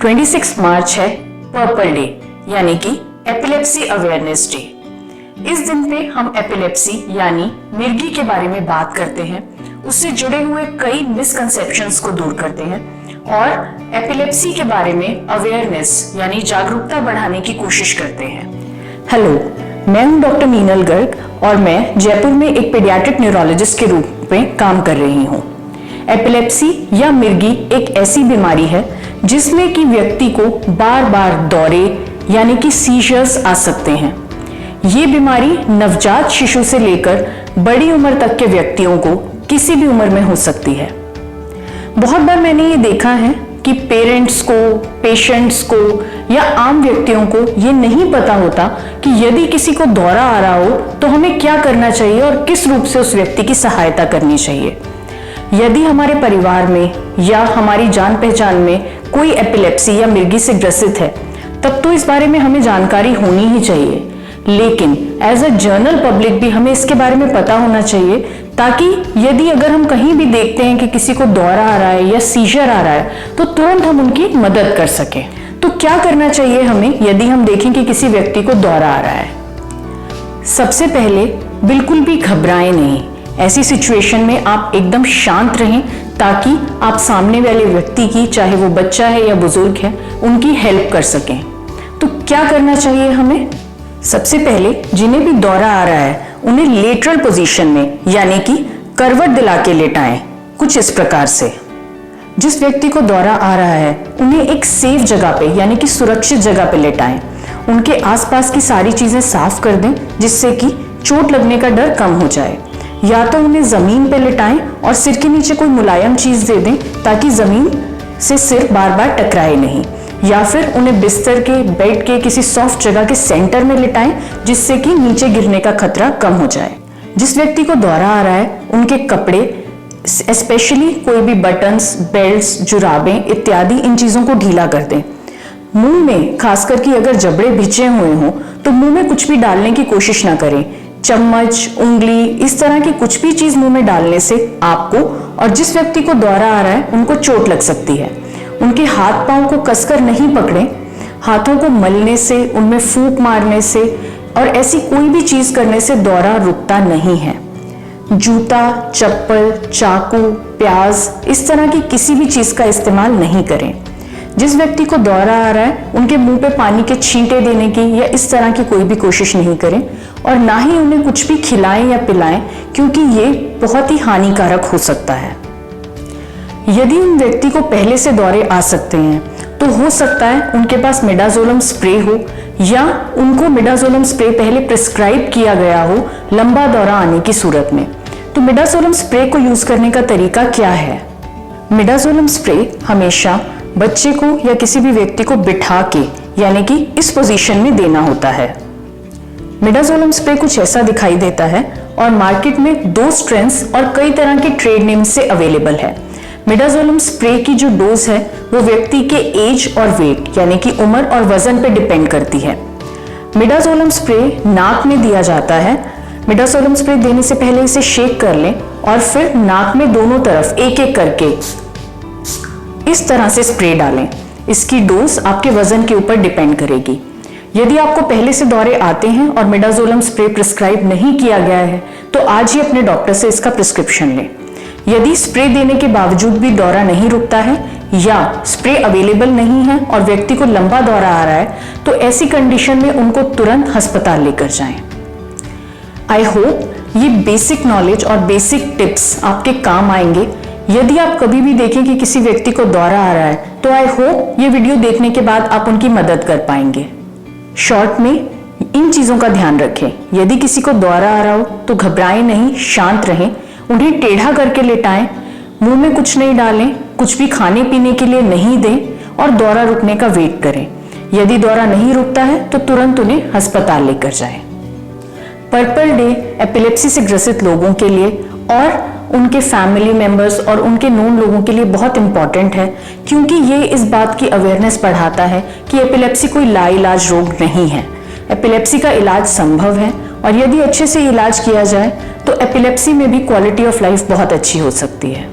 26 मार्च है purple day यानी कि एपिलेप्सी अवेयरनेस डे। इस दिन पे हम एपिलेप्सी यानी मिर्गी के बारे में बात करते हैं, उससे जुड़े हुए कई मिसकंसेप्शंस को दूर करते हैं और एपिलेप्सी के बारे में अवेयरनेस यानी जागरूकता बढ़ाने की कोशिश करते हैं। हेलो, मैं हूं डॉक्टर मीनल गर्ग और मैं जयपुर में एक पीडियाट्रिक न्यूरोलॉजिस्ट के रूप में काम कर रही हूं। एपिलेप्सी या मिर्गी एक ऐसी बीमारी है जिसमें कि व्यक्ति को बार बार दौरे यानी कि सीजर्स आ सकते हैं। ये बीमारी नवजात शिशु से लेकर बड़ी उम्र तक के व्यक्तियों को किसी भी उम्र में हो सकती है। बहुत बार मैंने ये देखा है कि पेरेंट्स को, पेशेंट्स को या आम व्यक्तियों को ये नहीं पता होता कि यदि किसी को दौरा आ रहा हो तो हमें क्या करना चाहिए और किस रूप से उस व्यक्ति की सहायता करनी चाहिए। यदि हमारे परिवार में या हमारी जान पहचान में कोई एपिलेप्सी या मिर्गी से ग्रसित है तब तो इस बारे में हमें जानकारी होनी ही चाहिए, लेकिन एज अ जनरल पब्लिक भी हमें इसके बारे में पता होना चाहिए ताकि यदि अगर हम कहीं भी देखते हैं कि किसी को दौरा आ रहा है या सीजर आ रहा है तो तुरंत हम उनकी मदद कर सकें। तो क्या करना चाहिए हमें यदि हम देखें कि किसी व्यक्ति को दौरा आ रहा है? सबसे पहले बिल्कुल भी घबराएं नहीं। ऐसी सिचुएशन में आप एकदम शांत रहें ताकि आप सामने वाले व्यक्ति की, चाहे वो बच्चा है या बुजुर्ग है, उनकी हेल्प कर सकें। तो क्या करना चाहिए हमें? सबसे पहले जिन्हें भी दौरा आ रहा है उन्हें लेटरल पोजीशन में यानी कि करवट दिला के लेटाएं, कुछ इस प्रकार से। जिस व्यक्ति को दौरा आ रहा है उन्हें एक सेफ जगह पे यानी कि सुरक्षित जगह पे लेटाएं। उनके आसपास की सारी चीजें साफ कर दें जिससे कि चोट लगने का डर कम हो जाए। या तो उन्हें जमीन पे लिटाएं और सिर के नीचे कोई मुलायम चीज दे दें ताकि जमीन से सिर बार बार टकराए नहीं, या फिर उन्हें बिस्तर के, बेड के किसी सॉफ्ट जगह के सेंटर में लिटाएं जिससे कि नीचे गिरने का खतरा कम हो जाए। जिस व्यक्ति को दौरा आ रहा है उनके कपड़े, स्पेशली कोई भी बटन्स, बेल्ट्स, जुराबें इत्यादि, इन चीजों को ढीला कर दें। मुंह में खासकर कि अगर जबड़े भिजे हुए हों तो मुंह में कुछ भी डालने की कोशिश ना करें। चम्मच, उंगली, इस तरह की कुछ भी चीज मुंह में डालने से आपको और जिस व्यक्ति को दौरा आ रहा है उनको चोट लग सकती है। उनके हाथ पांव को कसकर नहीं पकड़ें। हाथों को मलने से, उनमें फूंक मारने से और ऐसी कोई भी चीज करने से दौरा रुकता नहीं है। जूता, चप्पल, चाकू, प्याज, इस तरह की किसी भी चीज का इस्तेमाल नहीं करें। जिस व्यक्ति को दौरा आ रहा है उनके मुंह पे पानी के छींटे देने की या इस तरह की कोई भी कोशिश नहीं करें और ना ही उन्हें कुछ भी खिलाएं या पिलाएं, क्योंकि ये बहुत ही हानिकारक हो सकता है। यदि उन व्यक्ति को पहले से दौरे आ सकते हैं तो हो सकता है उनके पास मिडाजोलम स्प्रे हो या उनको मिडाजोलम स्प्रे पहले प्रिस्क्राइब किया गया हो लंबा दौरा आने की सूरत में। तो मिडाजोलम स्प्रे को यूज करने का तरीका क्या है? मिडाजोलम स्प्रे हमेशा बच्चे को या किसी भी व्यक्ति को बिठा के यानी कि इस पोजीशन में देना होता है। मिडाजोलम स्प्रे कुछ ऐसा दिखाई देता है और मार्केट में 2 स्ट्रेंथ्स और कई तरह के ट्रेड नेम से अवेलेबल है। मिडाजोलम स्प्रे की जो डोज है वो व्यक्ति के एज और वेट यानी कि उम्र और वजन पे डिपेंड करती है। मिडाजोलम स्प्रे नाक में दिया जाता है। मिडाजोलम स्प्रे देने से पहले इसे शेक कर लें और फिर नाक में दोनों तरफ एक एक करके इस तरह से स्प्रे डालें। इसकी डोज आपके वजन के ऊपर डिपेंड करेगी। यदि आपको पहले से दौरे आते हैं और मिडाजोलम स्प्रे प्रिस्क्राइब नहीं किया गया है तो आज ही अपने डॉक्टर से इसका प्रिस्क्रिप्शन लें। यदि स्प्रे देने के बावजूद भी दौरा नहीं रुकता है या स्प्रे अवेलेबल नहीं है और व्यक्ति को लंबा दौरा आ रहा है तो ऐसी कंडीशन में उनको तुरंत अस्पताल लेकर जाएं। आई होप ये बेसिक नॉलेज और बेसिक टिप्स आपके काम आएंगे। यदि आप कभी भी देखें कि किसी व्यक्ति को दौरा आ रहा है तो आई होप ये वीडियो देखने के बाद आप उनकी मदद कर पाएंगे। शॉर्ट में इन चीजों का ध्यान रखें। यदि किसी को दौरा आ रहा हो तो घबराएं नहीं, शांत रहें। उन्हें टेढ़ा करके लेटाएं, मुंह में कुछ नहीं डालें, कुछ भी खाने पीने के लिए नहीं दें और दौरा रुकने का वेट करें। यदि दौरा नहीं रुकता है तो तुरंत उन्हें अस्पताल लेकर जाएं। पर्पल डे एपिलेप्सी से ग्रसित लोगों के लिए और उनके फैमिली मेंबर्स और उनके नोन लोगों के लिए बहुत इंपॉर्टेंट है, क्योंकि ये इस बात की अवेयरनेस बढ़ाता है कि एपिलेप्सी कोई लाइलाज रोग नहीं है। एपिलेप्सी का इलाज संभव है और यदि अच्छे से इलाज किया जाए तो एपिलेप्सी में भी क्वालिटी ऑफ लाइफ बहुत अच्छी हो सकती है।